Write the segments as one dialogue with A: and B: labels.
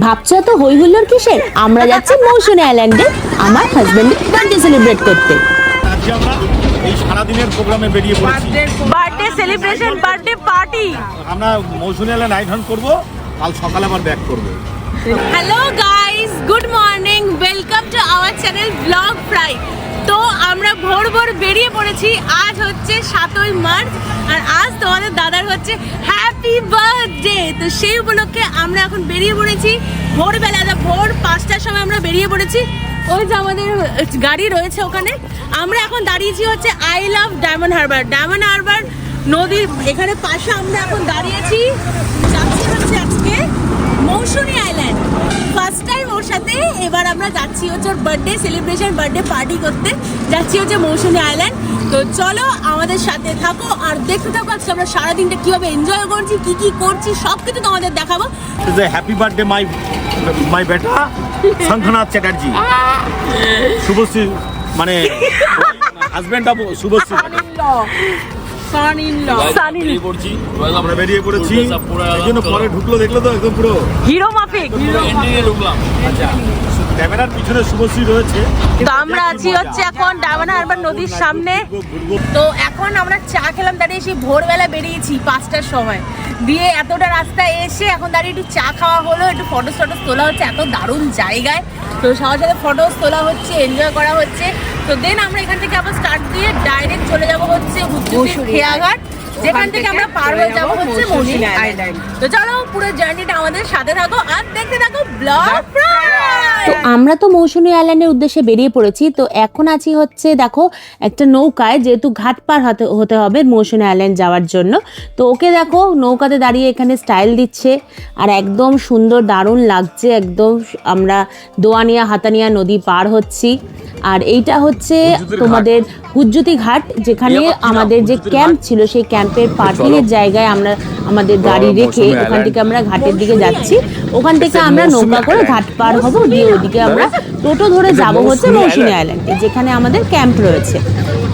A: ভাবছো তো হই হুল্লোড় কিসের? আমরা যাচ্ছি মৌসুমী আইল্যান্ডে আমার হাজবেন্ডের বার্থডে সেলিব্রেট করতে।
B: আজকে আমরা এই সারাদিনের প্রোগ্রামে বেরিয়ে পড়েছি।
C: Birthday celebration, birthday party.
B: আমরা মৌসুমী আইল্যান্ড নাইট হান্ট করবো, কাল সকালে আবার ব্যাক করবো।
C: Hello guys, good morning, welcome to our channel blog fry. তো আমরা ভোর ভোর বেরিয়ে পড়েছি। আজ হচ্ছে 7ই মার্চ আর আজ তোমাদের দাদার হচ্ছে হ্যাপি বার্থডে। তো সেই উপলক্ষে আমরা এখন বেরিয়ে পড়েছি ভোরবেলা, ভোর 5টার সময় আমরা বেরিয়ে পড়েছি। ওই যে আমাদের গাড়ি রয়েছে ওখানে। আমরা এখন দাঁড়িয়েছি হচ্ছে I love diamond Harbour. Diamond Harbour নদীর এখানে পাশে আমরা এখন দাঁড়িয়েছি। যাচ্ছি হচ্ছে আজকে মৌসুমী আইল্যান্ড। ফার্স্ট টাইম ওর সাথে এবার আমরা যাচ্ছি হচ্ছে ওর বার্থডে সেলিব্রেশন, বার্থডে পার্টি করতে যাচ্ছি হচ্ছে মৌসুমী আইল্যান্ড। তো চলো আমাদের সাথে থাকো আর দেখতে থাকো আজকে আমরা সারাদিনটা কীভাবে এনজয় করছি, কি কি করছি সব কিছু তোমাদের দেখাবো।
B: হ্যাপি বার্থডে মাই বেটা শঙ্খনাথ চ্যাটার্জি, শুভশ্রী মানে হাজবেন্ড অফ শুভশ্রী। আমরা বেরিয়ে পড়েছি, এই জন্য পরে ঢুকলো, দেখলো তো একদম পুরো
C: হিরো মাফিক।
B: আচ্ছা, ক্যামেরার পিছনে শুভশ্রী রয়েছে।
C: তো আমরা আছি হচ্ছে এখন ডায়মন্ড হারবার নদীর সামনে। তো এখন আমরা চা খেলাম, দাঁড়িয়ে সেই ভোরবেলা বেরিয়েছি 5টার সময় দিয়ে এতটা রাস্তা এসে এখন দাঁড়িয়ে একটু চা খাওয়া হলো, একটু ফটোস তোলা হচ্ছে এত দারুণ জায়গায়। তো সবার সাথে ফটোস তোলা হচ্ছে, এনজয় করা হচ্ছে। তো দেন আমরা এখান থেকে আবার স্টার্ট দিয়ে ডাইরেক্ট চলে যাব হচ্ছে খেয়াঘাট, যেখান থেকে আমরা পার হয়ে যাবো হচ্ছে মৌসুমী আইল্যান্ড। তো চলো পুরো জার্নিটা আমাদের সাথে থাকো আর দেখতে থাকো ব্লগ ফ্রাই।
A: তো আমরা তো মৌসুমী আইল্যান্ডের উদ্দেশ্যে বেরিয়ে পড়েছি। তো এখন আছি হচ্ছে দেখো একটা নৌকায়, যেহেতু ঘাট পার হতে হবে মৌসুমী আইল্যান্ড যাওয়ার জন্য। তো ওকে দেখো নৌকাতে দাঁড়িয়ে এখানে স্টাইল দিচ্ছে আর একদম সুন্দর দারুণ লাগছে। একদম আমরা দোয়ানিয়া হাতানিয়া নদী পার হচ্ছি। আর এইটা হচ্ছে তোমাদের হুজ্জুতি ঘাট, যেখানে আমাদের যে ক্যাম্প ছিল সেই ক্যাম্পের পার্কিং এর জায়গায় আমরা আমাদের গাড়ি রেখে ওখান থেকে আমরা ঘাটের দিকে যাচ্ছি। ওখান থেকে আমরা নৌকা করে ঘাট পার হব, দিয়ে ওদিকে আমরা টোটো ধরে যাব হচ্ছে মৌসুমী আইল্যান্ডে, যেখানে আমাদের ক্যাম্প রয়েছে।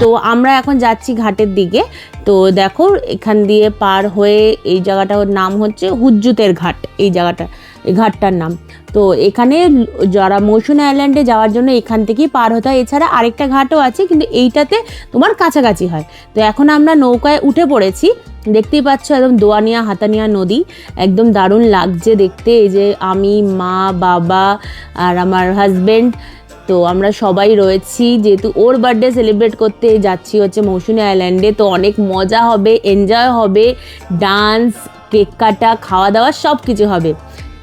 A: তো আমরা এখন যাচ্ছি ঘাটের দিকে। তো দেখো এখান দিয়ে পার হয়ে এই জায়গাটার নাম হচ্ছে হুজ্জুতের ঘাট, এই ঘাটটার নাম। তো এখানে যারা মৌসুমী আইল্যান্ডে যাওয়ার জন্য এখান থেকেই পার হতে হয়। এছাড়া আরেকটা ঘাটও আছে, কিন্তু এইটাতে তোমার কাছাকাছি হয়। তো এখন আমরা নৌকায় উঠে পড়েছি, দেখতেই পাচ্ছ একদম দোয়ানিয়া হাতানিয়া নদী, একদম দারুণ লাগছে দেখতে। এই যে আমি, মা, বাবা আর আমার হাজবেন্ড, তো আমরা সবাই রয়েছি, যেহেতু ওর বার্থডে সেলিব্রেট করতে যাচ্ছি হচ্ছে মৌসুমী আইল্যান্ডে। তো অনেক মজা হবে, এনজয় হবে, ডান্স, কেক কাটা, খাওয়া দাওয়া সব কিছু হবে।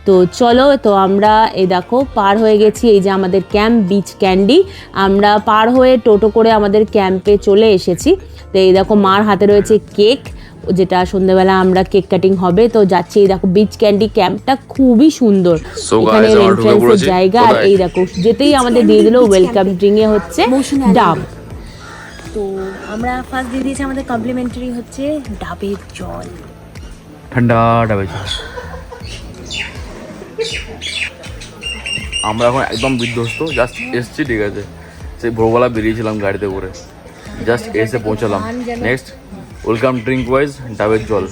A: তো চলো, তো আমরা এই দেখো পার হয়ে গেছি। এই যে আমাদের ক্যাম্প বিচ ক্যান্ডি, আমরা পার হয়ে টোটো করে আমাদের ক্যাম্পে চলে এসেছি। তো এই দেখো মার হাতে রয়েছে কেক, যেটা সন্ধ্যাবেলা আমরা কেক কাটিং হবে। তো যাচ্ছি, এই দেখো বিচ ক্যান্ডি ক্যাম্পটা খুবই সুন্দর, এখানে এন্ট্রান্সের জায়গা। আর এই দেখো যেতেই আমাদের দিয়ে দিল ওয়েলকাম ড্রিঙ্কে হচ্ছে ডাব। তো আমরা ফার্স্ট দিয়ে দিয়েছি আমাদের কমপ্লিমেন্টারি হচ্ছে ডাবের জল,
D: ঠান্ডা ডাবের জল। আমরা এখন একদম বিধ্বস্ত, জাস্ট এসছি, ঠিক আছে, সেই ভোরবেলা বেরিয়েছিলাম গাড়িতে করে, জাস্ট এসে পৌঁছালাম। নেক্সট ওয়েলকাম ড্রিঙ্ক ওয়াইজ ডাবের জল।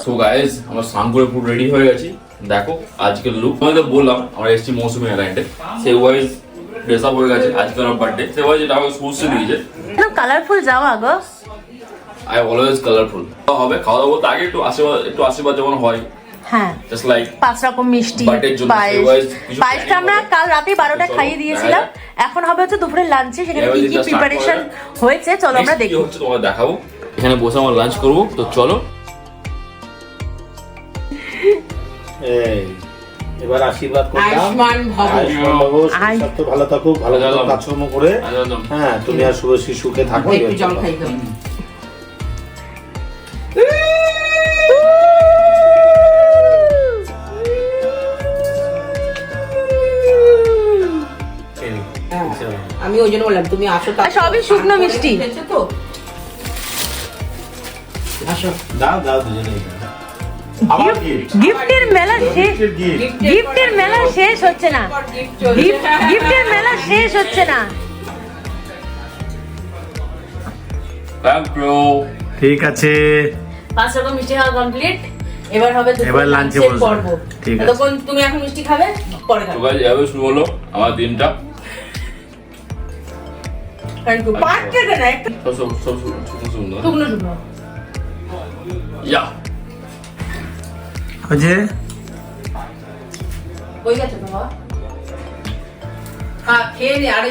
D: সো গাইজ আমরা স্নান করে পুরো রেডি হয়ে গেছি। দেখো আজকের লুক, আমি তো বললাম আমরা এসছি মৌসুমী আইল্যান্ডে, সেই ওয়াইজ ড্রেস আপ হয়ে গেছে। আজকে আমার বার্থডে, সেই ওয়াইজ এটা আমাকে সুস্থ দিয়েছে।
C: কালারফুল যাওয়া গো,
D: আই অলওয়েজ কালারফুল হবে। খাওয়া দাওয়া বলতে আগে একটু আশীর্বাদ যেমন হয়,
C: হ্যাঁ,
D: জাস্ট লাইক
C: 5 রকম মিষ্টি, পায়েসটা আমরা কাল রাতে 12টায় খাইয়ে দিয়েছিলাম। এখন হবে হচ্ছে দুপুরের লাঞ্চে, সেখানে কি কি প্রিপারেশন হয়েছে চলো আমরা দেখি,
D: তোমাদের দেখাবো। এখানে বসে আমরা লাঞ্চ করব, তো চলো।
B: এবার আশীর্বাদ করলাম, আয়ুষ্মান ভব, স্বাস্থ্য ভালো থাকুক, ভালো ভালো কাজকর্ম করে, হ্যাঁ তুমি আর শুভশ্রী সুখে থাকো। জল খাই
E: আমি ওই জন্য বললাম তুমি আসো,
C: সবই শুকনো মিষ্টি।
E: তো আসো,
B: দাও দুজনেই
C: গিফটের মেলা শেষ, গিফটের মেলা শেষ হচ্ছে না, গিফটের মেলা শেষ হচ্ছে না।
B: ঠিক আছে,
C: 5 রকম মিষ্টি খাওয়া কমপ্লিট। এবার হবে দুপুরে
B: এবার লাঞ্চে
C: লাঞ্চের
B: বসবে।
C: পর্ব।
B: ঠিক আছে।
C: ততক্ষণ তুমি এখন মিষ্টি খাবে, পরে
D: তো
C: খাবে।
D: গাইজ এভাবে শুরু হলো আমার দিনটা।
C: Thank you. পাঁচ থেকে না, একটু
D: সব শুকনো শুকনো।
C: শুকনো শুকনো।
D: ইয়া
B: যে
C: হয়ে গেছে বাবা। খেয়ে নে, আরে